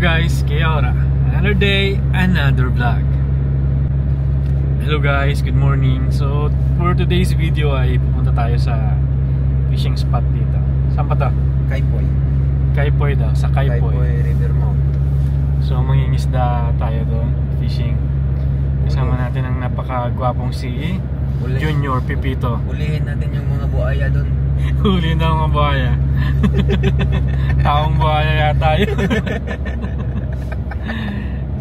guys, Kia ora. Another day, another vlog. Hello guys, good morning. So for today's video ay pupunta tayo sa fishing spot dito. Saan pa to? Kaypoy. Kaypoy daw, sa Kaypoy. Kaypoy River Mount. So mangingisda tayo doon, fishing. Kasama natin ang napakagwapong si Junior Pipito. Hulihin natin yung mga buhaya doon. Huli na mga buhaya. Taong buhaya yata yun.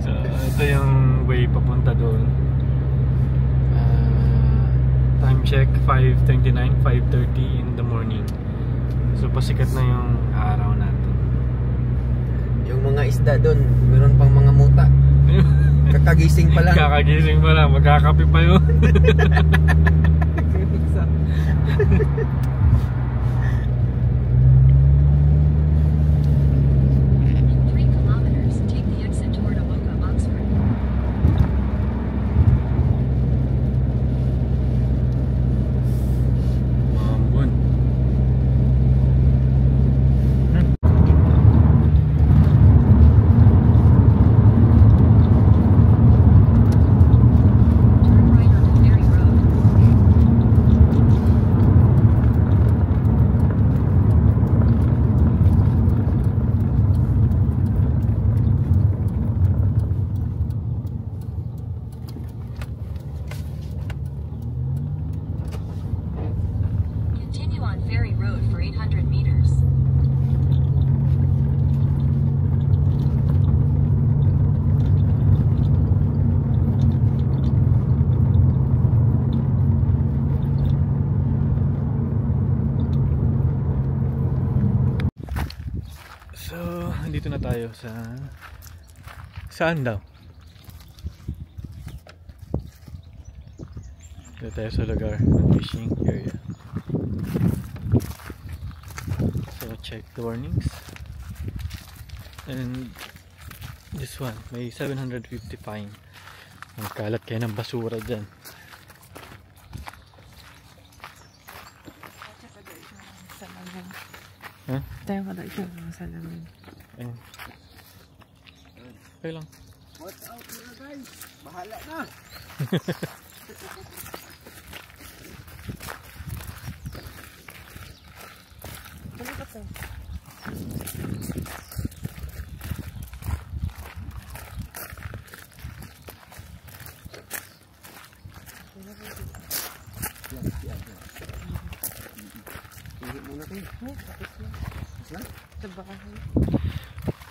So ito yung way papunta doon. Time check 5:29, 5:30 in the morning. So pasikat na yung araw natin. Yung mga isda doon, meron pang mga muta. Kakagising pa lang. Kakagising pa lang, magkakape pa yun. Ferry Road for 800 meters. So, dito na tayo sa saan daw? Dito tayo sa lugar ng fishing area. So check the warnings. And this one may 750 fine. Magkalat kayo ng basura dyan. Huh? Tayo ka daw ito sa lamin. Ayun. Okay lang. Watch out mga guys. Bahala na.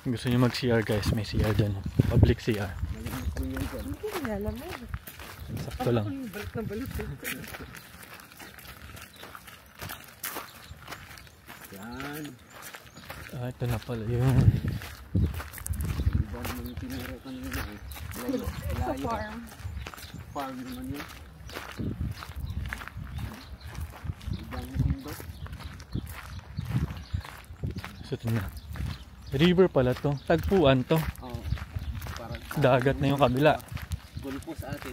Gusto niyo mag CR guys, may CR dyan. Public CR. Hindi nila mo. Sakto lang. Balik na balik. Yan. Ah, ito na pala yun. Iba naman yung tinuro kanina eh. Sa farm. Farm naman yun. Ibang timba. So ito na. River pala to. Tagpuan to. Oo. Parang Dagat na yung kabila. gulpo sa atin.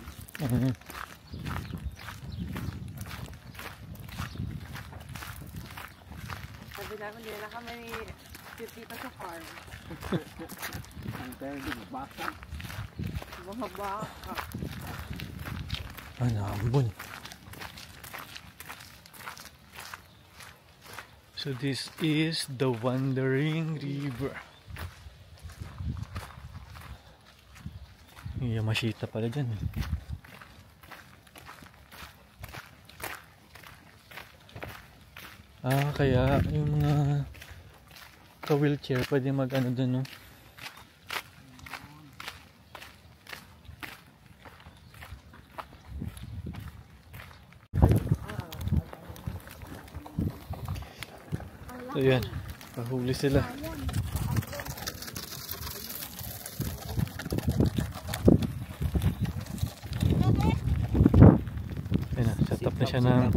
Sabi namin hindi na kami titita sa farm. Ang tayo din, baka. Mga baka. Ano, ambon. So this is the Wandering River. Yamashita pala dyan. Ah, kaya yung mga ka-wheelchair pwede mag-ano dun, no? So yan, pahuli sila. Ayan na, set up na siya ng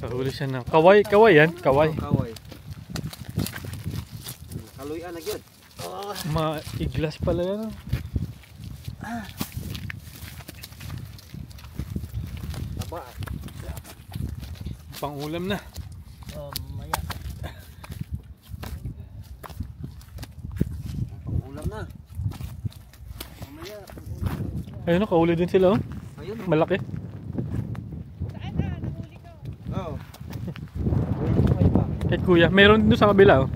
Nakahuli siya ng kaway. Kaway yan? Kaway. Kaway. Kaluyan na gyud. Maiglas pala yan. Taba. Pang-ulam na. Maya. Pang-ulam na. Maya. Ayun, kahuli din sila. Oh. Ayun. Malaki. Saan na? Nahuli ko. Oh. Kay kuya. Meron doon sa kabila. Oh.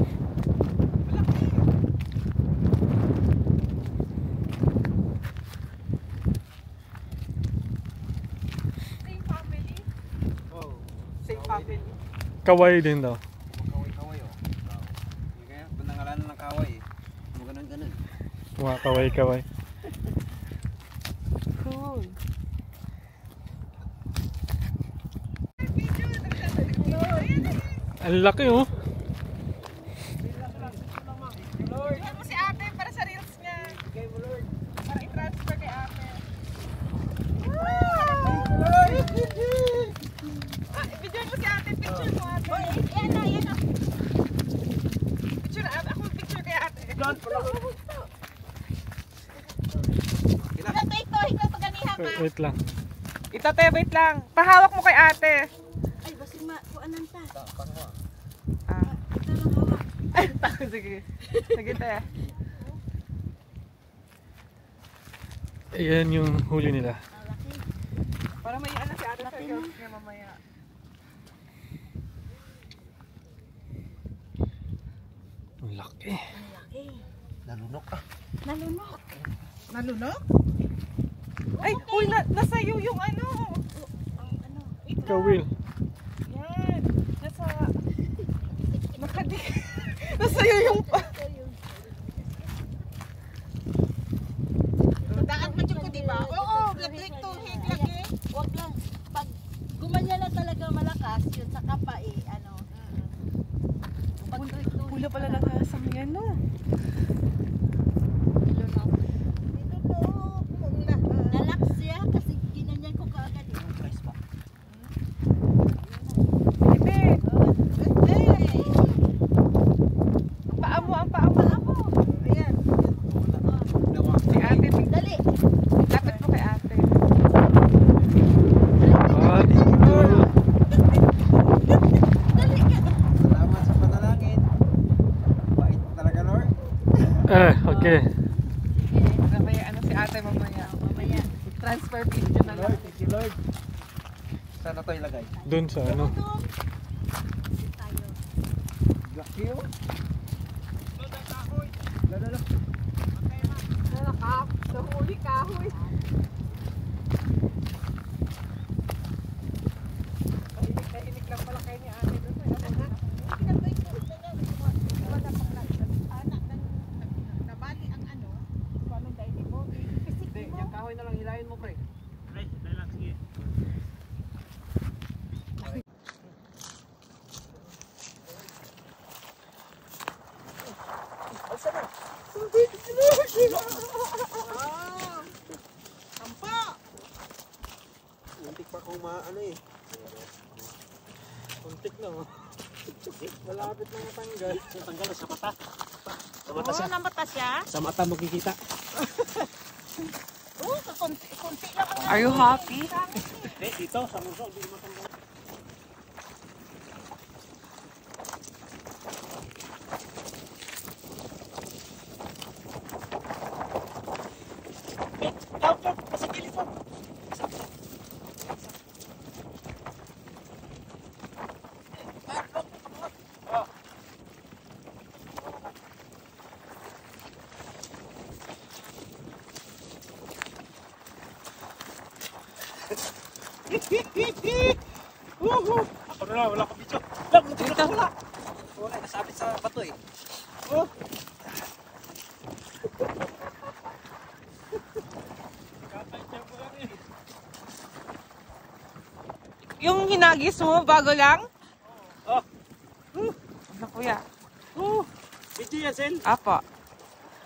Same family? Oh. Same family. Kaway din daw. Kaway oh. Hindi kaya panangalanan ng kaway eh. Ganun. Mga kaway. Cool. Ang laki oh. Bigyan mo si ate para sa reels niya. Bigay mo, Lord. Para i-transfer kay ate. Video mo si ate. Picture mo ate. Yan na. Picture ate. Ako picture kay ate. Wait lang. Itate, wait lang. Pahawak mo kay ate. Ay, basig kuanan ta. Ah. Ito lang hawak. Ay, sige. Sige tayo. Ayan yung huli nila. Malaki. Para may ano si ate sa girls niya mamaya. Ang laki. Malaki. Nalunok ah. Nalunok. Nalunok? Ay, uy, nasayo yung ano. Ang ano. Kawil. Yan. Nasayo yung Daan pa dyan ko, diba? Oo, laglik-tuhig lagi. Huwag lang. Pag gumanya na talaga malakas, yun sa kapa eh, ano. Pag hula pala nakasam yan, no? nalak siya kasi ginanyan ko kaagad eh. Price pa. Ibe, Hey! ang paa mo. Ayan. Si ate, Dali! lapit mo kay ate. Dali ka! Salamat sa panalangin. Bait talaga, Lord. Okay. Mamaya, ano si ate mamaya. Mamaya. Transfer video na lang. Lord, thank you, Lord. Saan na ito ilagay? Doon sa ano. Tayo. Laki oh. Nahuli kahoy. Kahilig lang pala kayo ni ate doon. Nabali ang ano? Paano tayo ni mo? Hindi, yung kahoy na lang hilahin mo, pre. Muntik pa kung ano eh. Kuntik na oh. Malapit na matanggal. Tanggal sa mata. Sa mata Oo, siya. namata siya. Sa mata makikita. Oo, kunti lang ang Are you happy? Eh, dito, sa muso, hindi matanggal. Ako na lang, wala akong video. Dito. Wala, nasabit sa bato eh. Oh. Yung hinagis mo, bago lang? Oh. Ano kuya? Video yan, Sen. Apo.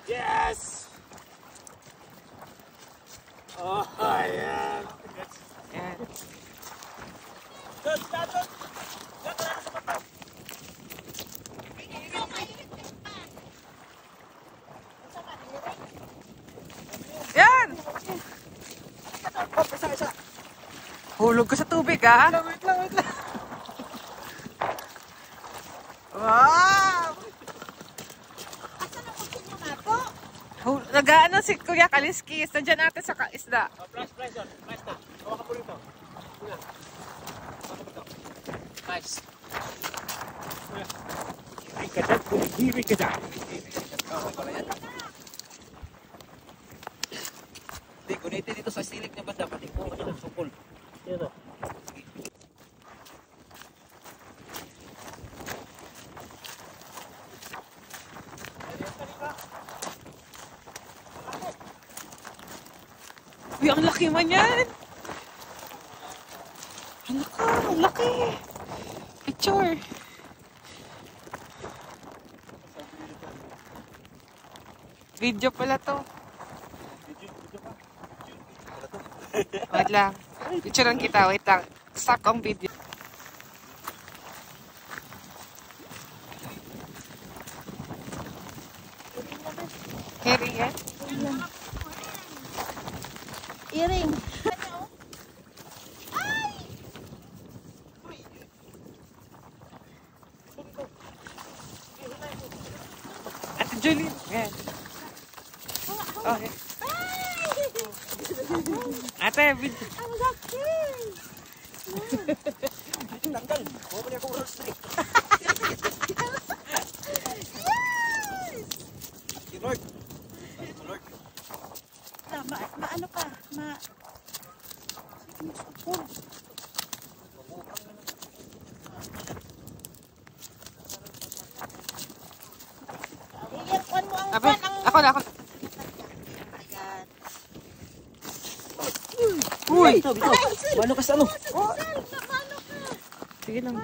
Yes! Oh, ayan. Yan. Yan! Hulog ka sa tubig, ha? Wait lang. Wow! Nag-ano si Kuya Kaliskis. Nandiyan natin sa isda. Flash na. Hawakan po rito. Nice. Ay, kadat po. Hiri ka dyan. Hindi, gunitin dito sa silik na banda. Pati po kasi ng sukol. Yan o. Uy, ang laki man yan! Ang laki! Picture! Video pala to. Wait lang. Picturean kita, wait lang. Stuck ang video. Herring yan? Earring. Ate Julie. Yan. Okay. Ate, video. Ang laki! Tanggal. Huwag mo niya akong rolls na eh. Lord. Lord. Maano ka? Iyan mo ang Abe, ako na. Ayan. Uy! Mano ka sa ano? Sige lang.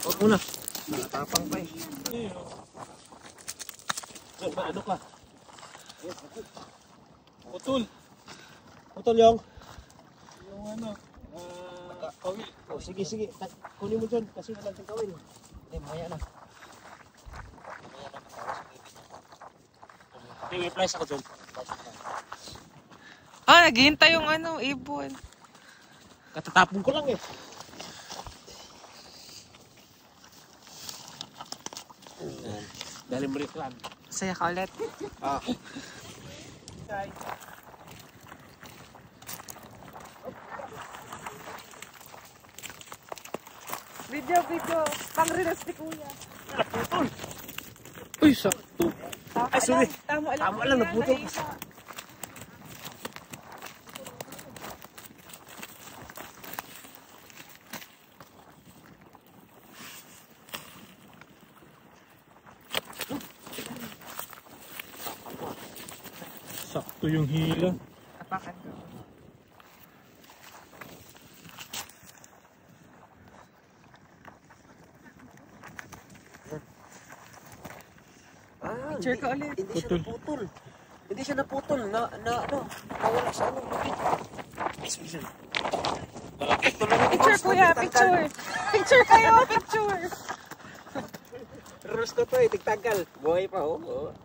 Huwag muna. Nakatapang pa eh. Ano ka? Putol yung? Yung ano? Kawil. Oh, sige. Kunin mo dyan kasi wala siyang kawil. Hindi, maya na. Okay, may price ako dyan. Ah, naghihintay yung ano, ibon. Katatapon ko lang eh. Dali mo rin lang. Saya ka ulit. Ah. Video. Pang-relax ni Kuya. Uy, sakto. Ay, sorry. Tama lang, naputol. Sakto yung hila. Tapakan ko. Picture ko ulit. Hindi siya naputol. Hindi siya naputol. Nawala sa ano. Picture Kuya, picture. Picture kayo, picture. Rules ko to eh, tigtagal. Buhay pa oh.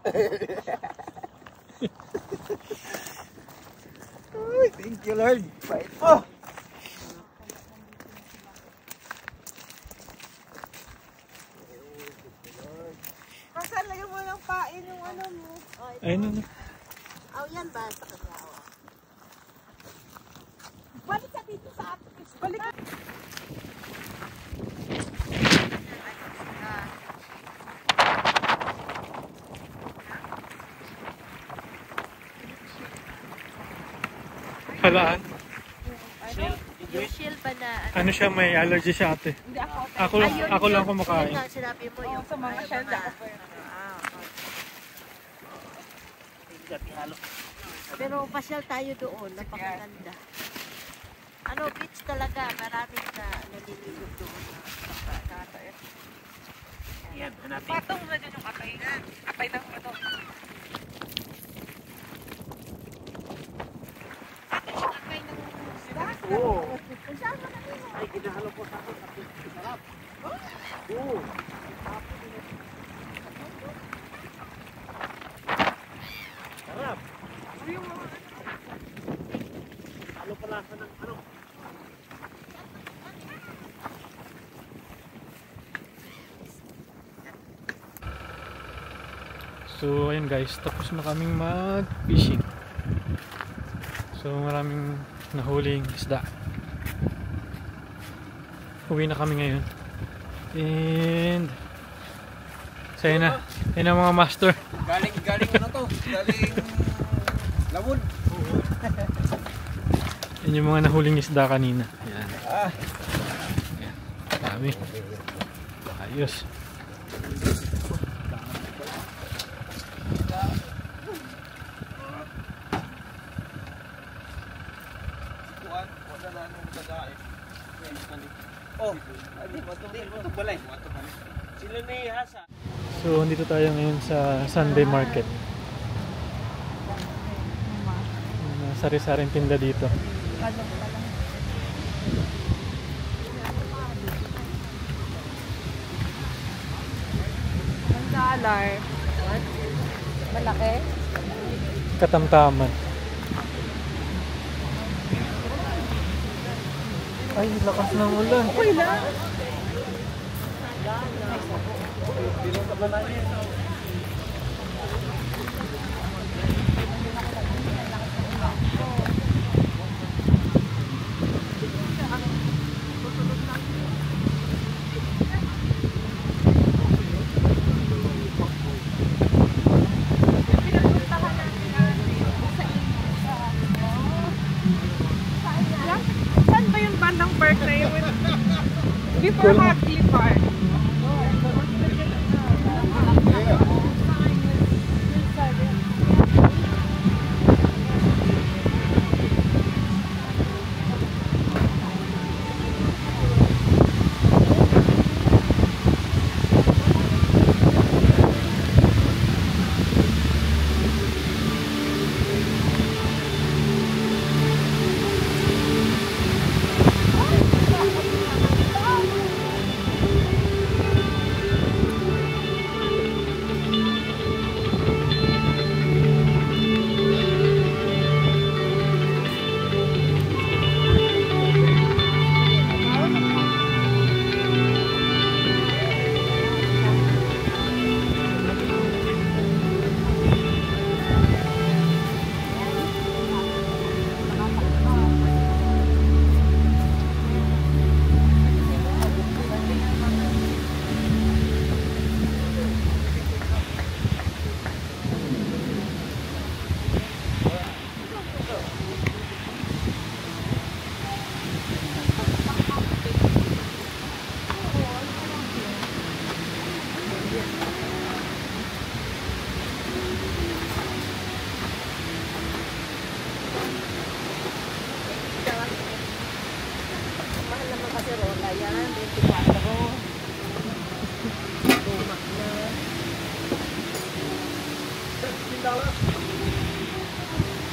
Ay, thank you Lord. Bait po. Kasan lagyan mo ng pain yung ano mo. Ayun na. Oh, yan ba sa kanya? Oh. Balik ka dito sa atin. Balik ka. Halaan. Yung shield ba na Ano siya, may allergy siya ate. Hindi ako. Ako lang kumakain. Yun nga, sinabi mo yung Sa mga shield ako po. Pero pasyal tayo doon, napakaganda. Ano, beach talaga, maraming na nalilibot doon. Yan, hanapin. Patong na din yung apay. Apay ng ito. Apay ng isda. Oo. Kung saan mo na yun? Ay, ko sa ako. Sarap. Oo. Sarap. Ano pala sa ng ano? So ayun guys, tapos na kaming mag-fishing. So maraming nahuling isda. Uwi na kami ngayon. And sa'yo na. Ayun na mga master. Galing ano to? Galing Lawon. Yun yung mga nahuling isda kanina. Ayan. Ayan. Dami. Ayos. Oh, ito balay. Sila na ihasa. So dito tayo ngayon sa Sunday Market. Sari-saring tinda dito. $1. Malaki? Katamtaman. Ay, lakas ng ulan. Okay lang. Saan ba yung bandang park na yun? Before Hagley Park.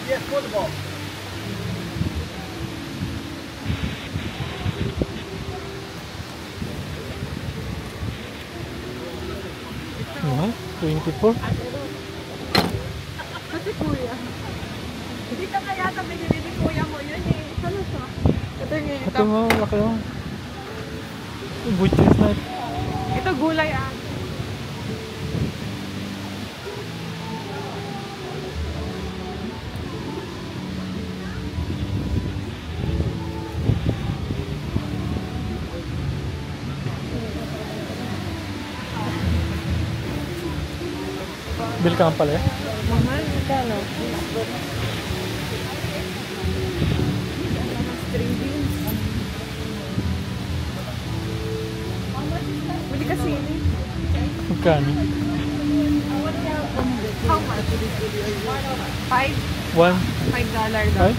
Yes, football. Mahal? 24? Kasi kuya. Hindi ka kaya sa binili ni kuya mo yun eh. Ano siya? Ito yung Ito nga, laki mo. Butcher's knife. Ito gulay ah. Bil ka pala eh. Mahal, kano? String beans. Bili ka sili. Magkano? How much? $5? $1? $5 daw. Ay?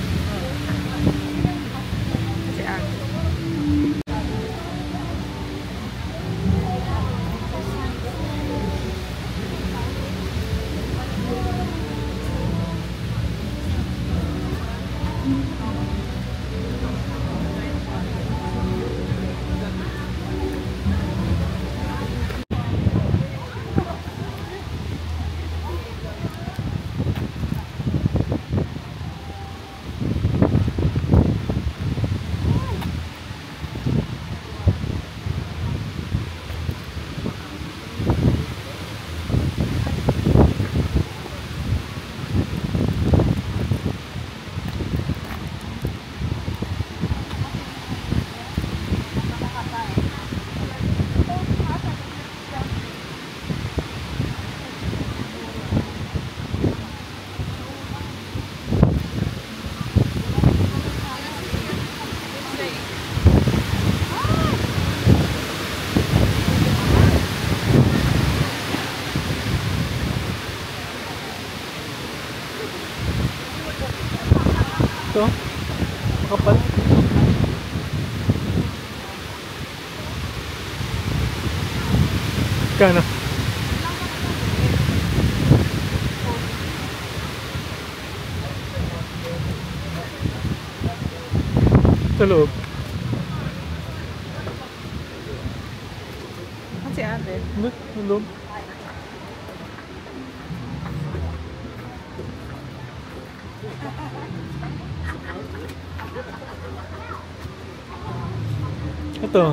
Kasi ah. Kano? Sa loob. Si ate. Hindi, sa loob. Ito.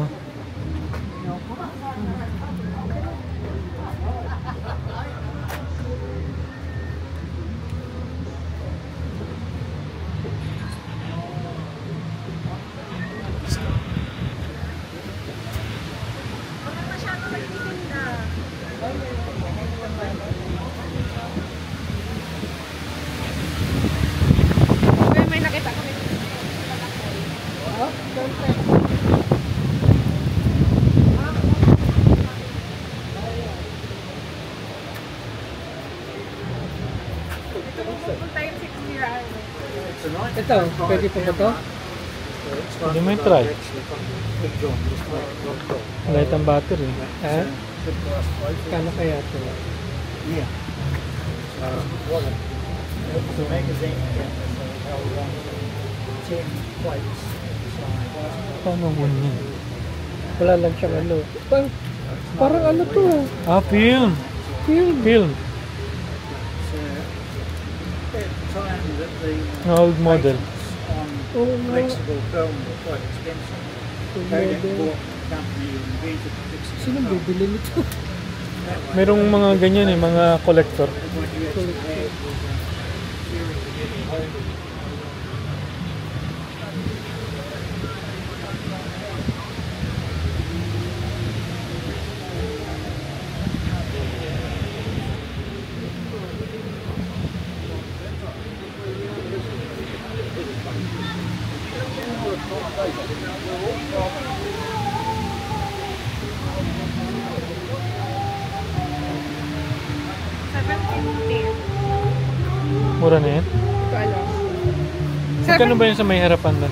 May nakita kami. Pupunta yung 60 rand. Ito, pwede po ba ito? Hindi mo yung try. Light ang battery. Ha? Kano kaya ito? Paano mo niya? Wala lang siyang ano. Parang ano to? Ah, film. Film. An old model. Oh, no. Flexible film were quite expensive. They bought the company who invented the fixing Sino film. bibili nito? Merong mga ganyan eh, mga collector. What you actually had was a series of getting home. Mura na yan. Ito alam. Magkano ba yun sa may harapan doon?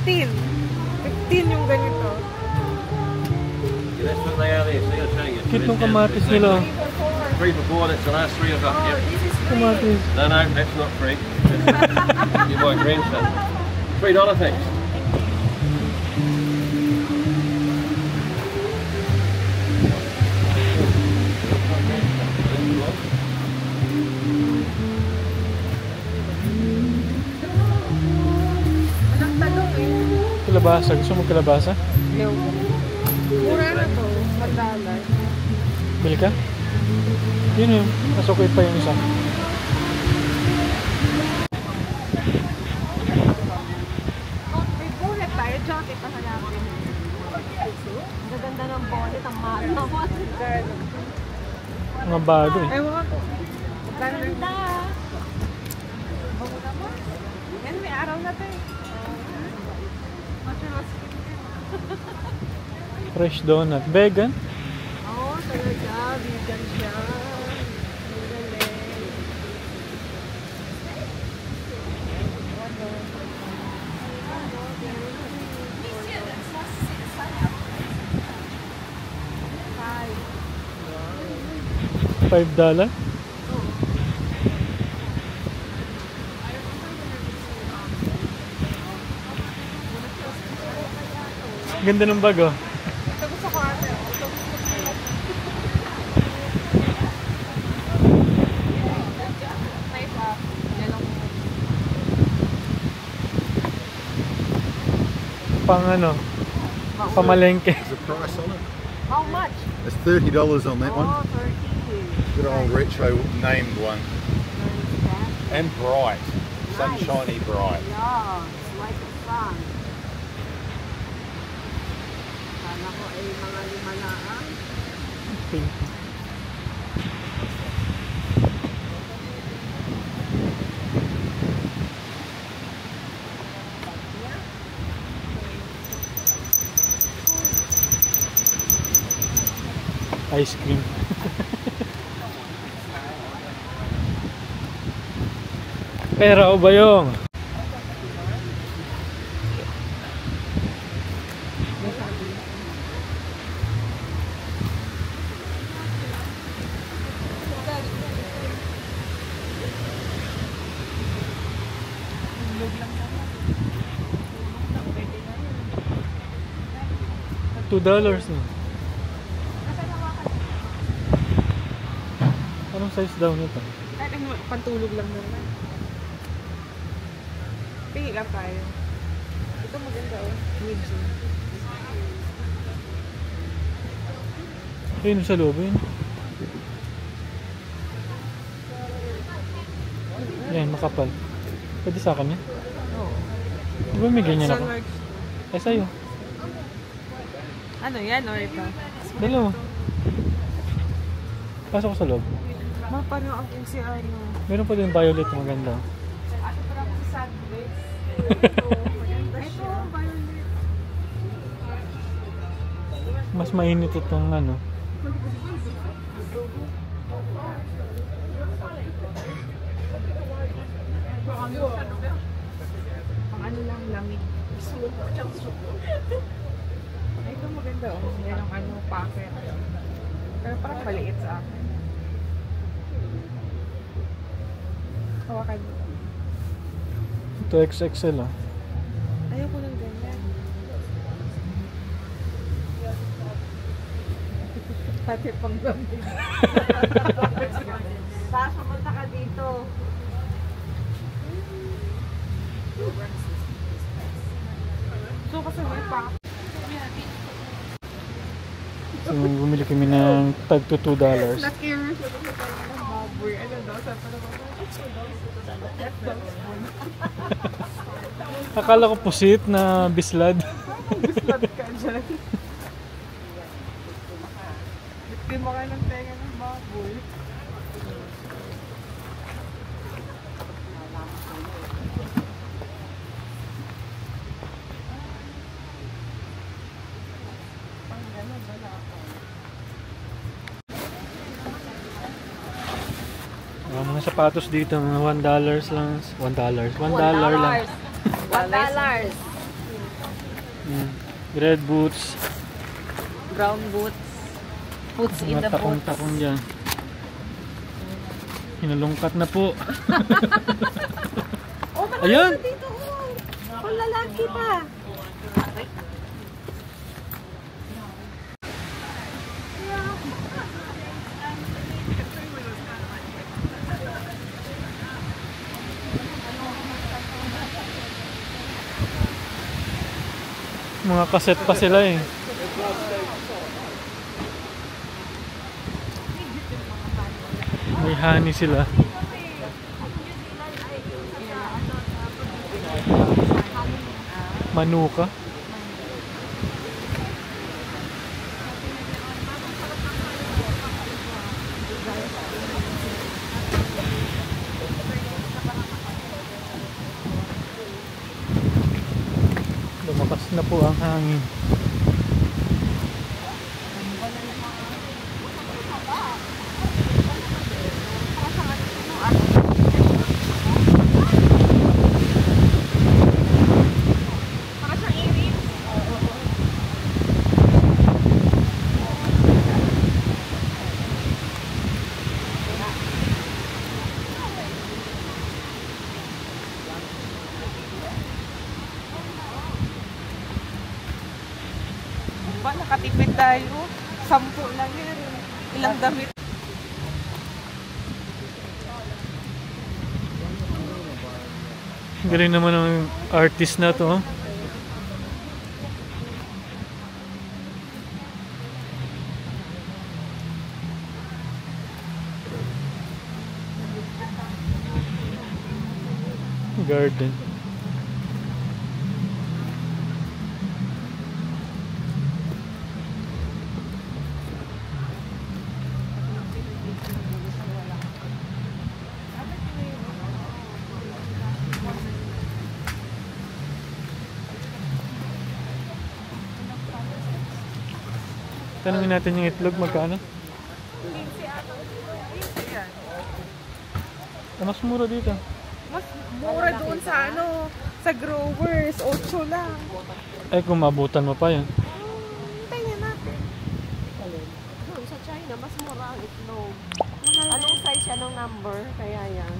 15. 15 yung ganito. That's what they are there. See, I'll show you. Cute nung kamatis nila. 3 for 4, that's the last 3 I've got. Yep. Kamatis. No, that's not free. You're my grandson. $3 thanks. Anak talong eh. Kalabasa. Gusto mo kalabasa? No. Mura na to. $1. Bili ka? Yun yun. Mas okay pa yung isa. May bullet tayo. Jacket pa hanapin. Ang ganda ng bonnet, ang mahal naman. Mga bago eh. Ewan ko. Magkano yung... Ganda. Yan, may araw na to eh. Natural skin. Fresh donut. Vegan? Oo, talaga. Vegan siya. Ang galing. $5? Ganda ng bag oh. Ito gusto ko ate. Nice ah. Yellow. Pang ano? Pamalengke. There's a price on it. How much? It's $30 on that one. Oh, 30. Good old retro named one. And bright. Sunshiny bright. Yeah, it's like a sun. Kala ko ay mga lima lang. Ice cream. Pera o bayong? $2 na. Anong size daw nito? Kahit ano, pantulog lang naman. Pili lang tayo. Ito maganda oh. Medium. Ayun sa loob yun. Yan, makapal. Pwede sa akin yan? Oo. Di ba may ganyan ako? Eh sa'yo. Ano yan o ito? Dalawa. Pasok ko sa loob. Mapano ang kung si ano. Meron pa din violet maganda. Ano pa lang si Sandwich? Ito, maganda siya. Violet. Mas mainit itong ano. Pang ano lang, lamig. Ay, ito maganda oh. Merong ano, packet. Pero parang maliit sa akin. Hawakan mo. Ito XXL ah. Ayoko ng ganyan. Pati pang lamig. Tapos pumunta ka dito. So kasi may packet. So bumili kami ng tag to $2. Na-curious ako sa kanya ng baboy. Ano daw? Sabi pa naman, Akala ko pusit na bislad. bislad ka dyan. Biktima ka ng tenga ng baboy. Pang gano'n, wala ako. Mga sapatos dito, mga $1 lang. $1 lang. $1. Red boots. Brown boots. Boots in Mga the boots. takong-takong dyan. Hinalungkat na po. Oh, marami Ayan! pa dito. Oh. Kung lalaki pa. Mga kaset pa sila eh. May honey sila. Manuka. Lumakas na po ang hangin. Ba, nakatipid tayo. 10 lang yan. Ilang damit. Galing naman ang artist na to. Oh. Garden. Tanungin natin yung itlog, magkano? Ayan. Mas mura dito. Mas mura doon sa ano, sa growers. 8 lang. Ay, kung mabutan mo pa yan. Tingnan natin. Doon sa China, mas mura ang itlog. Anong size siya ng number? Kaya yan.